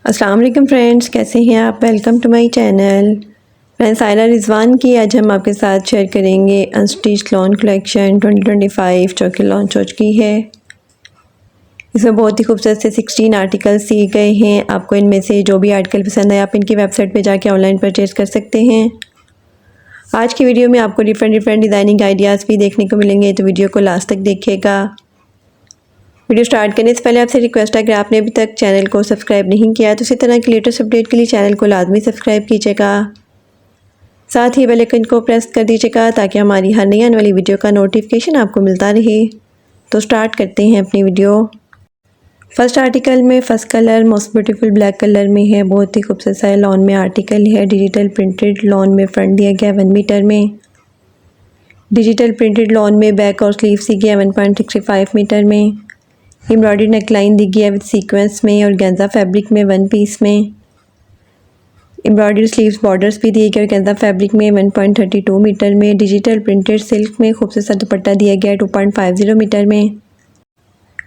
अस्सलाम वालेकुम फ्रेंड्स, कैसे हैं आप। Welcome to my channel. मैं सायरा रिजवान की आज हम आपके साथ शेयर करेंगे अनस्टिच लॉन कलेक्शन 2025 जो कि लॉन्च हो चुकी है। इसमें बहुत ही खूबसूरत से 16 आर्टिकल्स दिए गए हैं। आपको इनमें से जो भी आर्टिकल पसंद है आप इनकी वेबसाइट पे जाके ऑनलाइन परचेज़ कर सकते हैं। आज की वीडियो में आपको डिफरेंट डिज़ाइनिंग आइडियाज़ भी देखने को मिलेंगे, तो वीडियो को लास्ट तक देखिएगा। वीडियो स्टार्ट करने से पहले आपसे रिक्वेस्ट है, अगर आपने अभी तक चैनल को सब्सक्राइब नहीं किया तो इसी तरह की लेटेस्ट अपडेट के लिए चैनल को लाजमी सब्सक्राइब कीजिएगा। साथ ही बेल आइकन को प्रेस कर दीजिएगा ताकि हमारी हर नई आने वाली वीडियो का नोटिफिकेशन आपको मिलता रहे। तो स्टार्ट करते हैं अपनी वीडियो। फर्स्ट आर्टिकल में first colour most beautiful black colour में है। बहुत ही खूबसूरत सा लॉन में आर्टिकल है। डिजिटल प्रिंटेड लॉन में फ्रंट दिया गया 1 मीटर में। डिजिटल प्रिंटेड लॉन में बैक और स्लीव्स दी गया 1.65 मीटर में। एम्ब्रॉयडरी नेकलाइन दी गई है विद सीक्वेंस में और गेंजा फैब्रिक में 1 पीस में। एम्ब्रॉयडरी स्लीव्स बॉर्डर्स भी दिए गए और गेंजा फैब्रिक में 1.32 मीटर में। डिजिटल प्रिंटेड सिल्क में खूबसूरत सा दुपट्टा दिया गया है 2.50 मीटर में।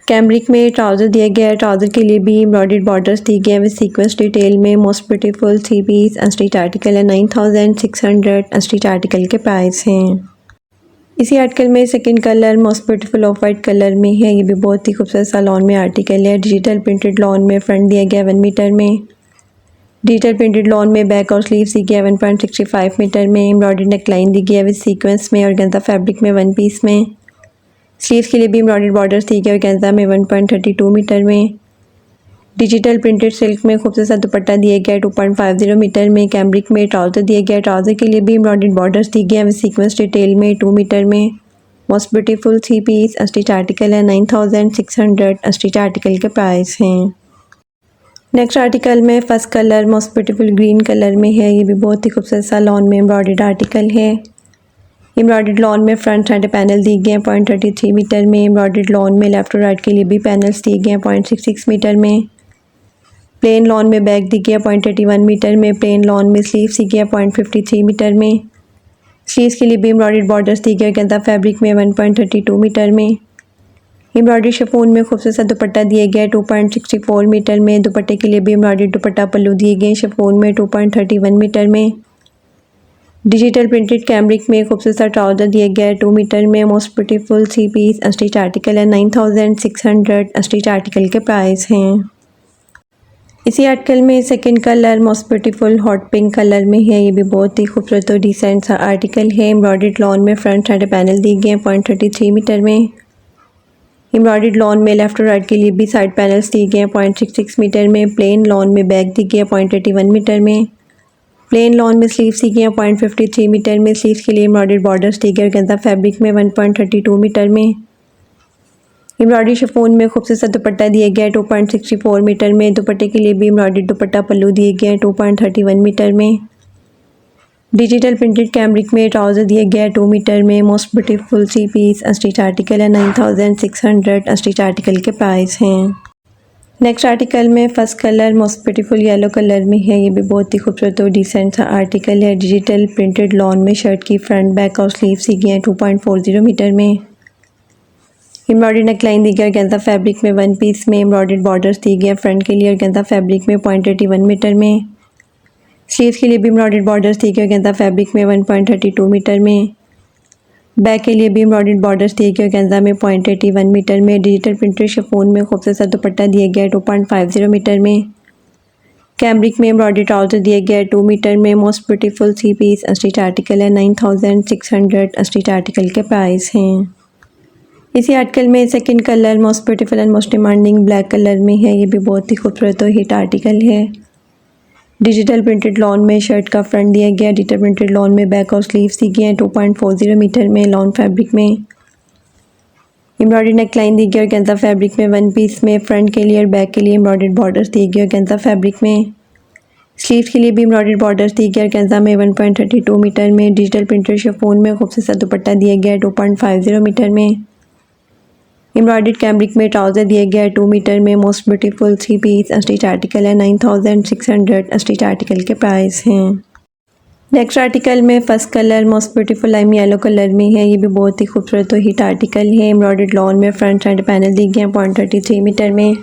कैमरिक में ट्राउज़र दिया गया है। ट्राउज़र के लिए भी एम्ब्रॉयडर्ड बॉर्डर्स दिए गए हैं विद सीक्वेंस डिटेल में। Most beautiful 3 piece unstitch article है। 9600 अनस्टिच आर्टिकल के प्राइस हैं। इसी आर्टिकल में second colour most beautiful of white colour में है। ये भी बहुत ही खूबसूरत सा लॉन में आर्टिकल है। डिजिटल प्रिंटेड लॉन में फ्रंट दिया गया 1 मीटर में। डिजिटल प्रिंटेड लॉन में बैक और स्लीव्स दी गया 1.65 मीटर में। एम्ब्रॉयडरी नेकलाइन दी गई है विद सीक्वेंस में और गेंजा फैब्रिक में 1 पीस में। स्लीव्स के लिए भी एम्ब्रॉयडर्ड बॉर्डर्स दी गई और गेंजा में 1.32 मीटर में। डिजिटल प्रिंटेड सिल्क में खूबसूरत सा दुपट्टा दिया गया 2.50 मीटर में। कैमरिक में ट्राउज़र दिया गया। ट्राउज़र के लिए भी एम्ब्रॉयडर्ड बॉर्डर्स दी गए हैं विद सीक्वेंस डिटेल में 2 मीटर में। मोस्ट ब्यूटीफुल 3 पीस अस्टिच आर्टिकल है। 9600 अस्टिच आर्टिकल के प्राइस हैं। नेक्स्ट आर्टिकल में first colour most beautiful green colour में है। ये भी बहुत ही खूबसूरत सा लॉन में एम्ब्रॉयडर्ड आर्टिकल है। एम्ब्रॉयडर्ड लॉन में फ्रंट साइड पैनल दिए गए हैं 0.33 मीटर में। एम्ब्रॉयडर्ड लॉन में लेफ्ट और राइट के लिए भी पैनल्स दिए गए हैं 0.66 मीटर में। प्लेन लॉन में बैक दी गया 0.81 मीटर में। प्लेन लॉन में स्लीव्स दी गया 0.53 मीटर में। स्लीव्स के लिए भी एम्ब्रॉयडर्ड बॉर्डर्स दी गए गेंदा फैब्रिक में 1.32 मीटर में। एम्ब्रॉयडरी शिफॉन में खूबसूरत सा दुपट्टा दिया गया 2.64 मीटर में। दुपट्टे के लिए भी एम्ब्रॉयडर्ड दुपट्टा पल्लू दिए गए शिफॉन में 2.31 मीटर में। डिजिटल प्रिंटेड कैमरिक में खूबसूरत सा ट्राउज़र दिया गया है 2 मीटर में। मोस्ट ब्यूटीफुल 3 पीस अस्टिच आर्टिकल है। 9600 अस्टिच आर्टिकल के प्राइस हैं। इसी आर्टिकल में second colour most beautiful hot pink colour में है। ये भी बहुत ही खूबसूरत और डिसेंट सा आर्टिकल है। एम्ब्रॉयडर्ड लॉन में फ्रंट साइड पैनल दिए गए हैं 0.33 मीटर में। एम्ब्रॉयडर्ड लॉन में लेफ्ट और राइट के लिए भी साइड पैनल्स दिए गए हैं 0.66 मीटर में। प्लेन लॉन में बैक दी गई है 0.81 मीटर में। प्लेन लॉन में स्लीव्स दी गई हैं 0.53 मीटर में। स्लीव्स के लिए एम्ब्रॉयडर्ड बॉर्डर्स दिए गए गेंजा फैब्रिक में 1.32 मीटर में। एम्ब्रॉयडरी शिफॉन में खूबसूरत सा दुपट्टा दिया गया है 2.64 मीटर में। दुपट्टे के लिए भी एम्ब्रॉयडर्ड दुपट्टा पल्लू दिए गए हैं 2.31 मीटर में। डिजिटल प्रिंटेड कैमरिक में ट्राउज़र दिया गया है 2 मीटर में। मोस्ट ब्यूटीफुल 3 पीस अस्टिच आर्टिकल है। 9600 अस्टिच आर्टिकल के प्राइस हैं। नेक्स्ट आर्टिकल में first colour most beautiful yellow colour में है। ये भी बहुत ही खूबसूरत और डिसेंट सा आर्टिकल है। डिजिटल प्रिंटेड लॉन में शर्ट की फ्रंट बैक और स्लीव्स दी गई हैं 2.40 मीटर में। एम्ब्रॉयडरी नेकलाइन दी गई है गेंजा फैब्रिक में 1 पीस में। एम्ब्रॉयडर्ड बॉर्डर्स दिए गए फ्रंट के लिए और गेंजा फैब्रिक में 0.81 मीटर में। स्लीव्स के लिए भी एम्ब्रॉयडर्ड बॉर्डर्स दिए गए गेंजा फैब्रिक में 1.32 मीटर में। बैक के लिए भी एम्ब्रॉयडर्ड बॉर्डर्स दिए गए गेंजा में 0.81 मीटर में। डिजिटल प्रिंटेड शिफॉन में खूबसूरत सा दुपट्टा दिया गया है 2.50 मीटर में। कैमरिक में एम्ब्रॉयडरी ट्राउज़र दिया गया है 2 मीटर में। मोस्ट ब्यूटीफुल 3 पीस अस्टिच आर्टिकल है। 9600 अस्टिच आर्टिकल के प्राइस हैं। इसी आर्टिकल में second colour most beautiful and most demanding black colour में है। ये भी बहुत ही खूबसूरत और हिट आर्टिकल है। डिजिटल प्रिंटेड लॉन में शर्ट का फ्रंट दिया गया। डिजिटल प्रिंटेड लॉन में बैक और स्लीव्स दी गई हैं 2.40 मीटर में लॉन फैब्रिक में। एम्ब्रॉयडरी नेकलाइन दी गई और गेंजा फैब्रिक में 1 पीस में। फ्रंट के लिए और बैक के लिए एम्ब्रॉयडर्ड बॉर्डर्स दिए गए और गेंजा फैब्रिक में। स्लीव्स के लिए भी एम्ब्रॉयडर्ड बॉर्डर्स दिए गए और गेंजा में 1.32 मीटर में। डिजिटल प्रिंटेड शिफॉन में खूबसूरत सा दुपट्टा दिया गया है 2.50 मीटर में। एम्ब्रॉयडर्ड कैमरिक में ट्राउज़र दिया गया है 2 मीटर में। मोस्ट ब्यूटीफुल 3 पीस अस्टिच आर्टिकल है। 9600 अस्टिच आर्टिकल के प्राइस हैं। नेक्स्ट आर्टिकल में first colour most beautiful lime yellow colour में है। ये भी बहुत ही खूबसूरत और हिट आर्टिकल है। एम्ब्रॉयडर्ड लॉन में फ्रंट साइड पैनल दिए गए हैं 0.33 मीटर में।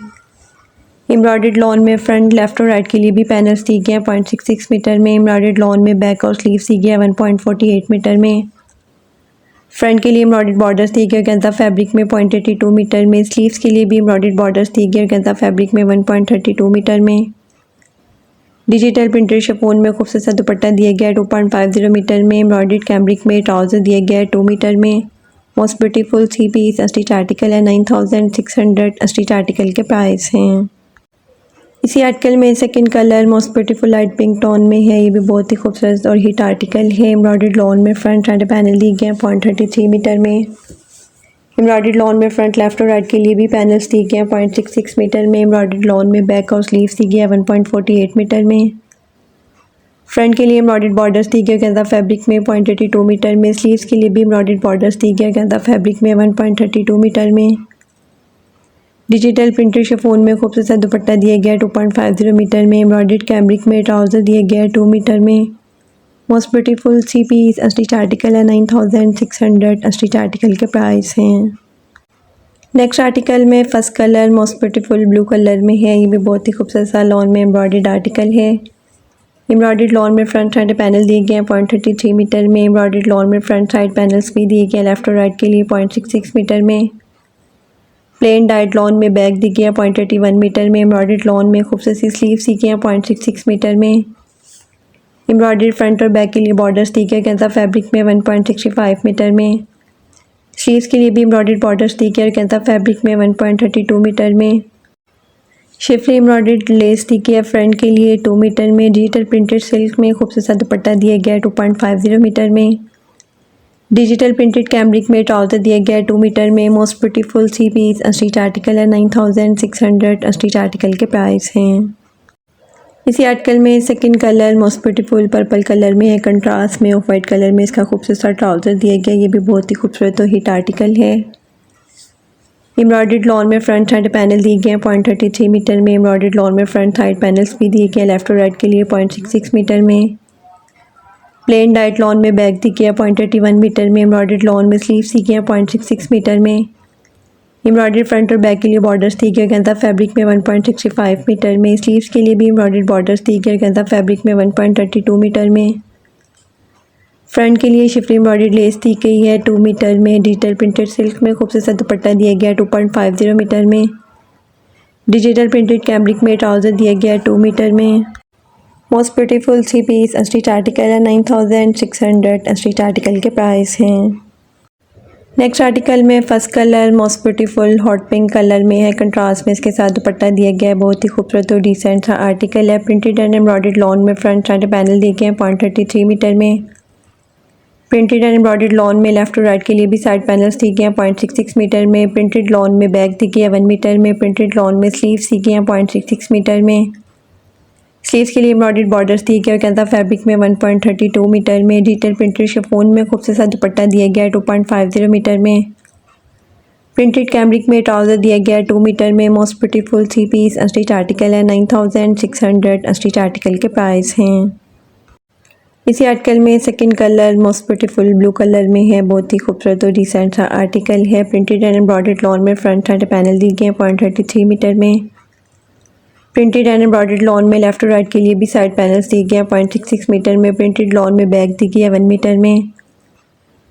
एम्ब्रॉयडर्ड लॉन में फ्रंट लेफ्ट और राइट के लिए भी पैनल्स दिए गए हैं 0.66 मीटर में। एम्ब्रॉयडर्ड लॉन में बैक और स्लीव्स दिए गए हैं 1.48 मीटर में। फ्रंट के लिए एम्ब्रॉयडर्ड बॉर्डर्स दिए गए ऑर्गेन्जा फैब्रिक में 0.82 मीटर में। स्लीव्स के लिए भी एम्ब्रॉयडर्ड बॉर्डर्स दिए गए ऑर्गेन्जा फैब्रिक में 1.32 मीटर में। डिजिटल प्रिंटेड शिफॉन में खूबसूरत सा दुपट्टा दिया गया 2.50 मीटर में। एम्ब्रॉयडर्ड कैमरिक में ट्राउज़र दिया गया 2 मीटर में। Most beautiful 3 piece stitch article है 9600 स्टिच आर्टिकल के प्राइस हैं। इसी आर्टिकल में second colour most beautiful light pink tone में है। ये भी बहुत ही खूबसूरत और हिट आर्टिकल है। एम्ब्रॉयडर्ड लॉन में फ्रंट साइड पैनल दिए गए 0.33 मीटर में। एम्ब्रॉयडर्ड लॉन में फ्रंट लेफ्ट और राइट के लिए भी पैनल्स दिए गए 0.66 मीटर में। एम्ब्रॉयडर्ड लॉन में बैक और स्लीव्स दिए गए 1.48 मीटर में। फ्रंट के लिए एम्ब्रॉयडर्ड बॉर्डर्स दिए गए ऑर्गेन्जा फैब्रिक में 0.82 मीटर में। स्लीव्स के लिए भी एम्ब्रॉयडर्ड बॉर्डर्स दिए गए ऑर्गेन्जा फैब्रिक में 1.32 मीटर में। डिजिटल प्रिंटेड शिफॉन में खूबसूरत सा दुपट्टा दिया गया 2.50 मीटर में। एम्ब्रॉयडर्ड कैमरिक में ट्राउज़र दिया गया 2 मीटर में। Most beautiful 3 piece stitch article है 9600 स्टिच आर्टिकल के प्राइस हैं। नेक्स्ट आर्टिकल में first colour most beautiful blue colour में है। ये भी बहुत ही खूबसूरत सा लॉन में एम्ब्रॉयडर्ड आर्टिकल है। एम्ब्रॉयडर्ड लॉन में फ्रंट साइड पैनल दिए गए हैं 0.33 मीटर में। एम्ब्रॉयडर्ड लॉन में फ्रंट साइड पैनल्स भी दिए गए हैं लेफ्ट और राइट के लिए 0.66 मीटर में। प्लेन डाइट लॉन में बैक दिए गए हैं 0.81 मीटर में। एम्ब्रॉयडर्ड लॉन में खूबसूरत सी स्लीव्स दिए गए हैं 0.66 मीटर में। एम्ब्रॉयडर्ड फ्रंट और बैक के लिए बॉर्डर्स दिए गए ऑर्गेन्जा फैब्रिक में 1.65 मीटर में। स्लीव्स के लिए भी एम्ब्रॉयडर्ड बॉर्डर्स दिए गए ऑर्गेन्जा फैब्रिक में 1.32 मीटर में। शिफली एम्ब्रॉयडर्ड लेस दी गई है फ्रंट के लिए 2 मीटर में। डिजिटल प्रिंटेड सिल्क में खूबसूरत सा दुपट्टा दिया गया है 2.50 मीटर में। डिजिटल प्रिंटेड कैमरिक में ट्राउज़र दिया गया है 2 मीटर में। Most beautiful 3 piece stitch article है 9600 स्टिच आर्टिकल के प्राइस हैं। इसी आर्टिकल में second colour most beautiful purple colour में है। कंट्रास्ट में ऑफ वाइट कलर में इसका खूबसूरत सा ट्राउज़र दिया गया। ये भी बहुत ही खूबसूरत और हिट आर्टिकल है। एम्ब्रॉयडर्ड लॉन में फ्रंट साइड पैनल दिए गए हैं 0.33 मीटर में। एम्ब्रॉयडर्ड लॉन में फ्रंट साइड पैनल्स भी दिए गए हैं लेफ्ट और राइट के लिए 0.66 मीटर में। प्लेन डाइट लॉन में बैक दिए गए 0.81 मीटर में। एम्ब्रॉयडर्ड लॉन में स्लीव्स दिए गए 0.66 मीटर में। एम्ब्रॉयडर्ड फ्रंट और बैक के लिए बॉर्डर्स दिए गए ऑर्गेन्जा फैब्रिक में 1.65 मीटर में। स्लीव्स के लिए भी एम्ब्रॉयडर्ड बॉर्डर्स दिए गए ऑर्गेन्जा फैब्रिक में 1.32 मीटर में। फ्रंट के लिए शिफली एम्ब्रॉयडर्ड लेस दी गई है 2 मीटर में। डिजिटल प्रिंटेड सिल्क में खूबसूरत सा दुपट्टा दिया गया 2.50 मीटर में। डिजिटल प्रिंटेड कैमरिक में ट्राउज़र दिया गया 2 मीटर में। Most beautiful 3 piece stitch article है 9600 स्टिच आर्टिकल के प्राइस हैं। नेक्स्ट आर्टिकल में first colour most beautiful hot pink colour में है। कंट्रास्ट में इसके साथ दुपट्टा दिया गया है। बहुत ही खूबसूरत और डिसेंट सा आर्टिकल है। प्रिंटेड एंड एम्ब्रॉयडर्ड लॉन में फ्रंट साइड पैनल दिए गए हैं 0.33 मीटर में। प्रिंटेड एंड एम्ब्रॉयडर्ड लॉन में लेफ्ट और राइट के लिए भी साइड पैनल्स दिए गए हैं 0.66 मीटर में। प्रिंटेड लॉन में बैक दिए गए 1 मीटर में। प्रिंटेड लॉन में स्लीव्स दिए गए हैं 0.66 मीटर में। स्लीव्स के लिए एम्ब्रॉयडर्ड बॉर्डर्स दिए गए ऑर्गेन्जा फैब्रिक में 1.32 मीटर में। डिजिटल प्रिंटेड शिफॉन में खूबसूरत सा दुपट्टा दिया गया है 2.50 मीटर में। प्रिंटेड कैमरिक में ट्राउज़र दिया गया है 2 मीटर में। Most beautiful 3 piece stitch article है 9600 स्टिच आर्टिकल के प्राइस हैं। इसी आर्टिकल में second colour most beautiful blue colour में है। बहुत ही खूबसूरत और डिसेंट सा आर्टिकल है। प्रिंटेड एंड एम्ब्रॉयडर्ड लॉन में फ्रंट साइड पैनल दिए गए हैं 0.33 मीटर में। प्रिंटेड एंड एम्ब्रॉयडर्ड लॉन में लेफ्ट और राइट के लिए भी साइड पैनल्स दिए गए हैं 0.66 मीटर में। प्रिंटेड लॉन में बैक दी गई है 1 मीटर में।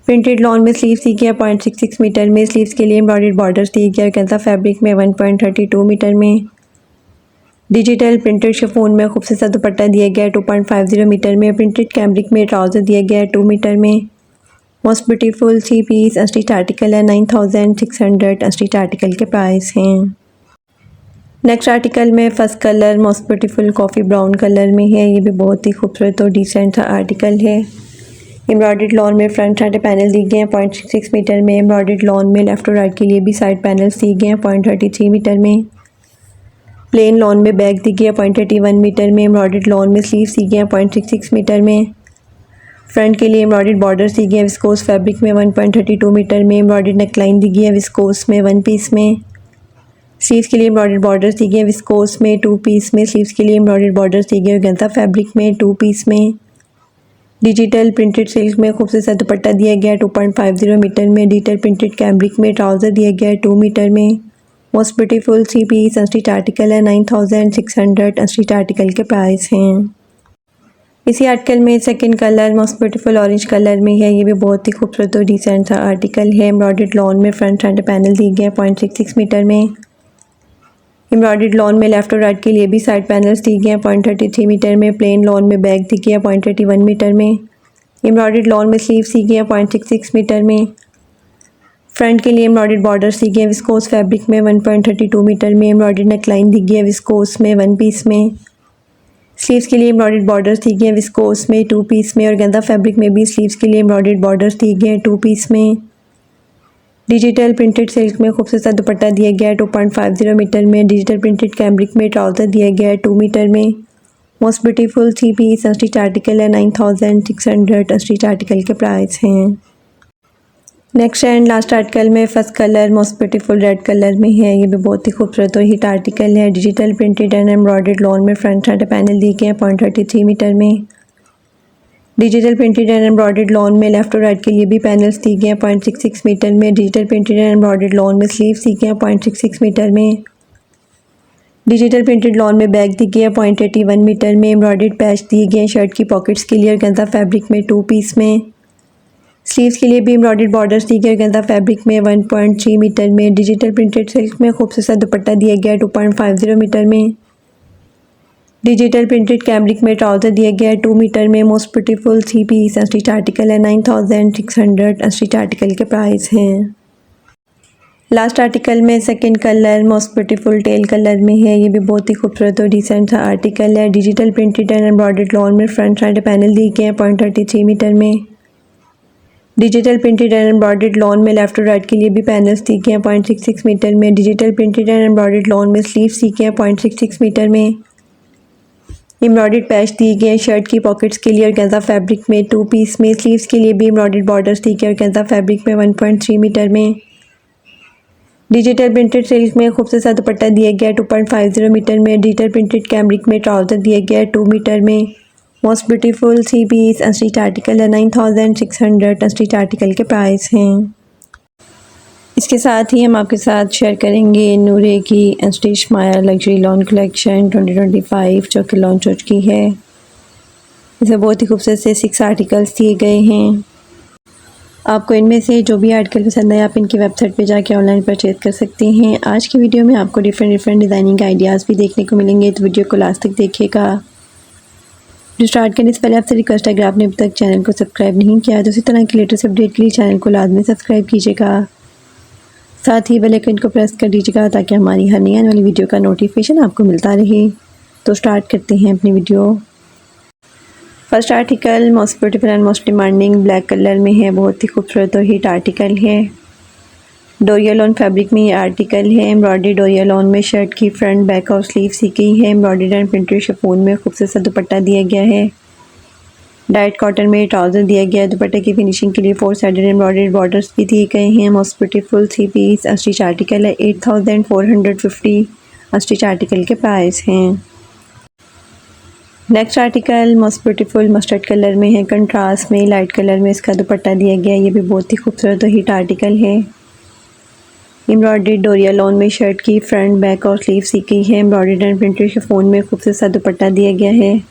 प्रिंटेड लॉन में स्लीव्स दी गई है 0.66 मीटर में। स्लीव्स के लिए एम्ब्रॉयडर्ड बॉर्डर्स दिए गए ऑर्गेन्जा फैब्रिक में 1.32 मीटर में। डिजिटल प्रिंटेड शिफॉन में खूबसूरत सा दुपट्टा दिया गया है 2.50 मीटर में। प्रिंटेड कैमरिक में ट्राउज़र दिया गया है 2 मीटर में। Most beautiful 3 piece stitch article है 9600 स्टिच आर्टिकल के प्राइस हैं। नेक्स्ट आर्टिकल में first colour most beautiful coffee brown colour में है। ये भी बहुत ही खूबसूरत और डिसेंट सा आर्टिकल है। एम्ब्रॉयडर्ड लॉन में फ्रंट साइड पैनल दिए गए हैं 0.66 मीटर में। एम्ब्रॉयडर्ड लॉन में लेफ्ट और राइट के लिए भी साइड पैनल्स दिए गए हैं 0.33 मीटर में। प्लेन लॉन में बैक दी गई है 0.81 मीटर में। एम्ब्रॉयडर्ड लॉन में स्लीव्स दी गई हैं 0.66 मीटर में। फ्रंट के लिए एम्ब्रॉयडर्ड बॉर्डर्स दी गई है विस्कोस फैब्रिक में 1.32 मीटर में। एम्ब्रॉयडर्ड नेकलाइन दी गई है विस्कोस में 1 पीस में। स्लीव्स के लिए एम्ब्रॉयडर्ड बॉर्डर्स दी गई है विस्कोस में 2 पीस में। स्लीव्स के लिए एम्ब्रॉयडर्ड बॉर्डर्स दी गई है ऑर्गेन्जा फैब्रिक में 2 पीस में। डिजिटल प्रिंटेड सिल्क में खूबसूरत सा दुपट्टा दिया गया है 2.50 मीटर में। डिजिटल प्रिंटेड कैमरिक में ट्राउज़र दिया गया है 2 मीटर में। Most beautiful 3 piece unstitch article है 9600 अनस्टिच आर्टिकल के प्राइस हैं। इसी आर्टिकल में second colour most beautiful orange colour में है। ये भी बहुत ही खूबसूरत और डिसेंट सा आर्टिकल है। एम्ब्रॉयडर्ड लॉन में फ्रंट सेंटर पैनल दी गए 0.66 मीटर में। एम्ब्रॉयडर्ड लॉन में लेफ्ट और राइट के लिए भी साइड पैनल्स दी गए 0.33 मीटर में। प्लेन लॉन में बैक दी गया 0.31 मीटर में। एम्ब्रॉयडर्ड लॉन में स्लीव्स दी गया 0.66 मीटर में। फ्रंट के लिए एम्ब्रॉयडर्ड बॉर्डर्स दी गए विस्कोस फैब्रिक में 1.32 मीटर में। एम्ब्रॉयडर्ड नेकलाइन दी गई है विस्कोस में 1 पीस में। स्लीव्स के लिए एम्ब्रॉयडर्ड बॉर्डर्स दी गए विस्कोस में 2 पीस में। और गेंदा फैब्रिक में भी स्लीव्स के लिए एम्ब्रॉयडर्ड बॉर्डर्स दिए गए 2 पीस में। डिजिटल प्रिंटेड सिल्क में खूबसूरत सा दुपट्टा दिया गया है 2.50 मीटर में। डिजिटल प्रिंटेड कैमरिक में ट्राउज़र दिया गया है 2 मीटर में। Most beautiful 3 piece unstitch article है 9600 अनस्टिच आर्टिकल के प्राइस हैं। नेक्स्ट एंड लास्ट आर्टिकल में first colour most beautiful red colour में है। ये भी बहुत ही खूबसूरत और हिट आर्टिकल है। Digital printed and embroidered lawn में फ्रंट सेंटर पैनल दिए गए 0.33 मीटर में। Digital printed and embroidered lawn में लेफ्ट और राइट के लिए भी पैनल्स दिए गए 0.66 मीटर में। Digital printed and embroidered lawn में स्लीव्स दिए गए 0.66 मीटर में। डिजिटल प्रिंटेड लॉन में बैक दी गई है 0.81 मीटर में। एम्ब्रॉयडर्ड पैच दिए गए शर्ट की पॉकेट्स के लिए और गेंदा फैब्रिक में 2 पीस में। स्लीव्स के लिए भी एम्ब्रॉयडर्ड बॉर्डर्स दिए गए गेंदा फैब्रिक में 1.3 मीटर में। डिजिटल प्रिंटेड सिल्क में खूबसूरत दुपट्टा दिया गया 2.50 मीटर में। डिजिटल प्रिंटेड कैमरिक में ट्राउज़र दिया गया है 2 मीटर में। Most beautiful 3 piece unstitch article है 9600 अनस्टिच आर्टिकल के प्राइस हैं। लास्ट आर्टिकल में second colour most beautiful teal colour में है। ये भी बहुत ही खूबसूरत और डिसेंट सा आर्टिकल है। Digital printed and embroidered lawn में फ्रंट साइड पैनल दिए गए 0.33 मीटर में। Digital printed and embroidered lawn में लेफ्ट और राइट के लिए भी पैनल्स दिए गए 0.66 मीटर में। Digital printed and embroidered lawn में स्लीव्स दिए गए 0.66 मीटर में। एम्ब्रॉयडर्ड पैच दिए गए शर्ट की पॉकेट्स के लिए और गेंदा फैब्रिक में 2 पीस में। स्लीव्स के लिए भी एम्ब्रॉयडर्ड बॉर्डर्स दिए गए और गेंदा फैब्रिक में 1.3 मीटर में। डिजिटल प्रिंटेड सिल्क में खूबसूरत सा दुपट्टा दिया गया 2.50 मीटर में। डिजिटल प्रिंटेड कैमरिक में ट्राउज़र दिया गया 2 मीटर में। Most beautiful 3 piece unstitch article है 9600 अनस्टिच आर्टिकल के प्राइस हैं। इसके साथ ही हम आपके साथ शेयर करेंगे नूरे की अनस्टिच माया लग्जरी लॉन कलेक्शन 2025 जो कि लॉन्च हो चुकी है। इसमें बहुत ही खूबसूरत से 6 आर्टिकल्स दिए गए हैं। आपको इनमें से जो भी आर्टिकल पसंद आए आप इनकी वेबसाइट पे जाके ऑनलाइन परचेज कर सकते हैं। आज की वीडियो में आपको डिफरेंट डिज़ाइनिंग आइडियाज़ भी देखने को मिलेंगे, तो वीडियो को लास्ट तक देखिएगा। जो स्टार्ट करने से पहले आपसे रिक्वेस्ट है, अगर आपने अभी तक चैनल को सब्सक्राइब नहीं किया तो इसी तरह की लेटेस्ट अपडेट के लिए चैनल को लाजमी सब्सक्राइब कीजिएगा। साथ ही बेल आइकन को प्रेस कर दीजिएगा ताकि हमारी हर नई आने वाली वीडियो का नोटिफिकेशन आपको मिलता रहे। तो स्टार्ट करते हैं अपनी video. First article most beautiful and most demanding black colour में है। बहुत ही खूबसूरत और हिट आर्टिकल है। डोरिया लॉन फैब्रिक में ये आर्टिकल है। एम्ब्रॉयडरी डोरिया लॉन में शर्ट की फ्रंट बैक और स्लीव सी गई है। एम्ब्रॉयडरी एंड प्रिंटेड शिफॉन में खूबसूरत सा दुपट्टा दिया गया है। डाइट कॉटन में ट्राउज़र दिया गया है। दुपट्टे की फिनिशिंग के लिए 4 साइडेड एम्ब्रॉयडरी बॉर्डर्स भी दिए गए हैं। Most beautiful 3 piece unstitch article है 8450 अनस्टिच आर्टिकल के प्राइस हैं। Next article most beautiful mustard colour में है। कंट्रास्ट में लाइट कलर में इसका दुपट्टा दिया गया है। ये भी बहुत ही खूबसूरत और हिट आर्टिकल है। एम्ब्रॉयडरी डोरिया लॉन में शर्ट की फ्रंट बैक और स्लीव सी गई है। एम्ब्रॉयडरी एंड प्रिंटेड शिफॉन में खूबसूरत सा दुपट्टा दिया गया है।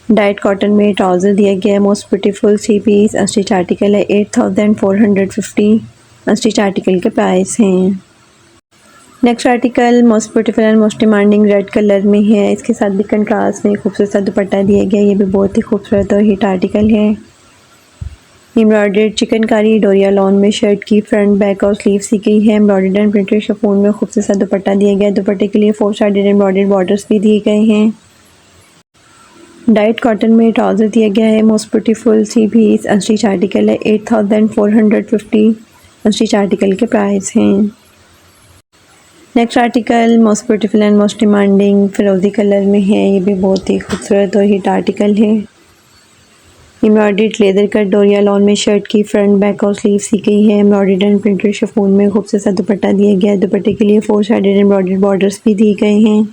डाइट कॉटन में ट्राउज़र दिया गया है। Most beautiful 3 piece unstitch article है 8450 अनस्टिच आर्टिकल के प्राइस हैं। Next article most beautiful and most demanding red colour में है। इसके साथ भी कंट्रास्ट में खूबसूरत सा दुपट्टा दिया गया है। ये भी बहुत ही खूबसूरत और हिट आर्टिकल है। एम्ब्रॉयडर्ड चिकनकारी डोरिया लॉन में शर्ट की फ्रंट बैक और स्लीव सी गई है। एम्ब्रॉयडर्ड एंड प्रिंटेड शिफॉन में खूबसूरत सा दुपट्टा दिया गया है। दुपट्टे के लिए 4 साइडेड एम्ब्रॉयडर्ड बॉर्डर्स भी दिए गए हैं। डाइट कॉटन में ट्राउज़र दिया गया है। Most beautiful 3 piece unstitch article है 8450 अनस्टिच आर्टिकल के प्राइस हैं। Next article most beautiful and most demanding फिरोज़ी कलर में है। ये भी बहुत ही खूबसूरत और हिट आर्टिकल है। एम्ब्रॉयडर्ड लेदर कट डोरिया लॉन में शर्ट की फ्रंट बैक और स्लीव सी गई है। एम्ब्रॉयडर्ड एंड प्रिंटेड शिफॉन में खूबसूरत सा दुपट्टा दिया गया है। दुपट्टे के लिए 4 साइडेड एम्ब्रॉयडर्ड बॉर्डर्स भी दिए गए हैं।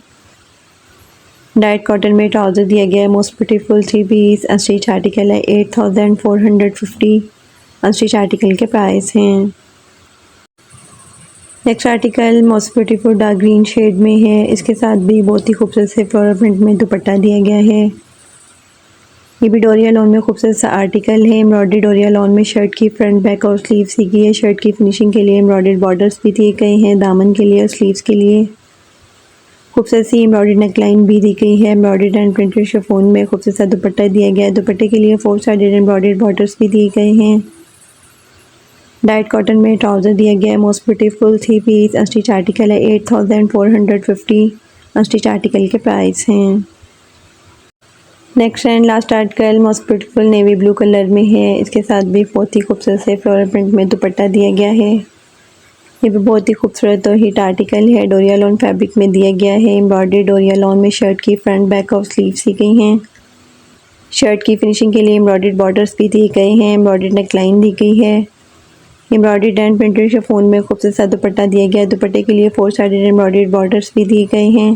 डाइट कॉटन में ट्राउज़र दिया गया है। Most beautiful 3 piece unstitch article है 8450 अनस्टिच आर्टिकल के प्राइस हैं। Next article most beautiful dark green shade में है। इसके साथ भी बहुत ही खूबसूरत से फ्लोरल प्रिंट में दुपट्टा दिया गया है। ये भी डोरिया लॉन में खूबसूरत सा आर्टिकल है। एम्ब्रॉयडरी डोरिया लॉन में शर्ट की फ्रंट बैक और स्लीव्स दी गई है। शर्ट की फिनिशिंग के लिए एम्ब्रॉयडर्ड बॉर्डर्स भी दिए गए हैं, दामन के लिए और स्लीव्स के लिए। खूबसूरत सी एम्ब्रॉयडरी नेकलाइन भी दी गई है। एम्ब्रॉयडर्ड एंड प्रिंटेड शिफॉन में खूबसूरत सा दुपट्टा दिया गया है। दुपट्टे के लिए 4 साइडेड एम्ब्रॉयडर्ड बॉर्डर्स भी दिए गए हैं। डाइट कॉटन में ट्राउज़र दिया गया है। Most beautiful 3 piece unstitch article है। 8450 अनस्टिच आर्टिकल के प्राइस हैं। Next and last article most beautiful navy blue colour में है। इसके साथ भी बहुत ही खूबसूरत से फ्लोरल प्रिंट में दुपट्टा दिया गया है। ये भी बहुत ही खूबसूरत और हिट आर्टिकल है। डोरिया लॉन फैब्रिक में दिया गया है। एम्ब्रॉयडरी डोरिया लॉन में शर्ट की फ्रंट बैक और स्लीव्स दी गई हैं। शर्ट की फिनिशिंग के लिए एम्ब्रॉयडर्ड बॉर्डर्स भी दिए गए हैं। एम्ब्रॉयडर्ड नेकलाइन दी गई है। एम्ब्रॉयडर्ड एंड प्रिंटेड शिफॉन में खूबसूरत सा दुपट्टा दिया गया है। दुपट्टे के लिए 4 साइडेड एम्ब्रॉयडर्ड बॉर्डर्स भी दिए गए हैं।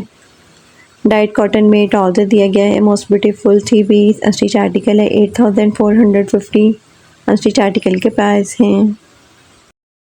डाइट कॉटन में ट्राउज़र दिया गया है। Most beautiful 3 piece unstitch article है। 8450 अनस्टिच आर्टिकल के प्राइस हैं।